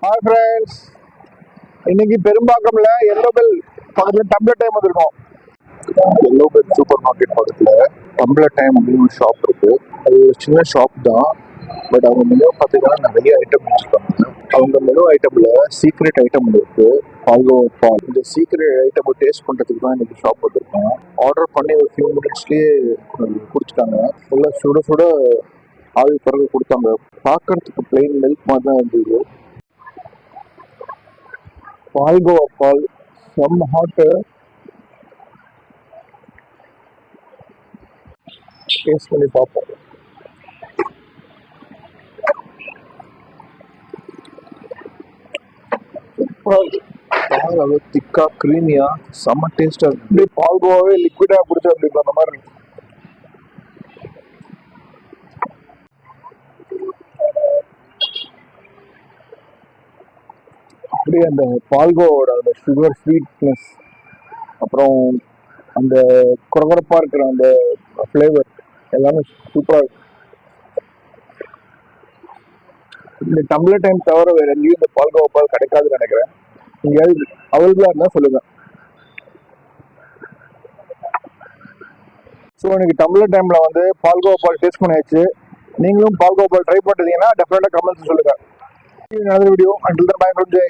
Hi friends, இன்னைக்கு பெரும்பாக்கம்ல எல்லோபெல் பக்கத்துல tumbler time வந்திருக்கோம். எல்லோபெல் சூப்பர் மார்க்கெட் பக்கத்துல டம்ளர் டைம் அப்படின்னு ஒரு ஷாப் இருக்கு. அது ஒரு சின்ன ஷாப் தான், பட் அவங்க மெனு பார்த்தீங்கன்னா நிறைய ஐட்டம் வச்சிருக்காங்க. அவங்க மெனு ஐட்டம்ல சீக்ரெட் ஐட்டம் இருக்கு, பால்கோவா பால். இந்த சீக்ரெட் ஐட்டம் டேஸ்ட் பண்றதுக்கு தான் இன்னைக்கு ஷாப் வந்திருக்கோம். ஆர்டர் பண்ணி ஒரு ஃபியூ மினிட்ஸ்லயே கொடுத்துட்டாங்க. நல்லா சுட சுட ஆவி பிறகு கொடுத்தாங்க. பார்க்கறதுக்கு பிளெயின் மில்க் மாதிரி தான் இருந்தது. பால்கோவா பால் செம்ம ஹாட்டு. டேஸ்ட் பண்ணி பார்ப்போம். பால் அவ்வளோ திக்கா க்ரீமியா செம்ம டேஸ்டா இருக்கு. இப்படி பால்கோவாவே லிக்விடா குடிச்சா அப்படி அந்த மாதிரி இருக்கு. அப்படியே அந்த பால்கோவோட அந்த சுகர் ஸ்வீட்னஸ், அப்புறம் அந்த குறகுறப்பா இருக்கிற அந்த ஃப்ளேவர் எல்லாமே சூப்பராக இருக்கு. இந்த டம்ளர் டைம் தவிர வேற எங்கேயும் இந்த பால்கோவா பால் கிடைக்காதுன்னு நினைக்கிறேன். எங்கேயாவது அவைலபிளா இருந்தா சொல்லுங்க. ஸோ எனக்கு டம்ளர் டைம்ல வந்து பால்கோவா பால் டேஸ்ட் பண்ணியாச்சு. நீங்களும் பால்கோவா பால் ட்ரை பண்ணிட்டீங்கன்னா டெஃபினட்டா கமெண்ட்ஸ் சொல்லுங்க. Another video. Until then, bye from Jay.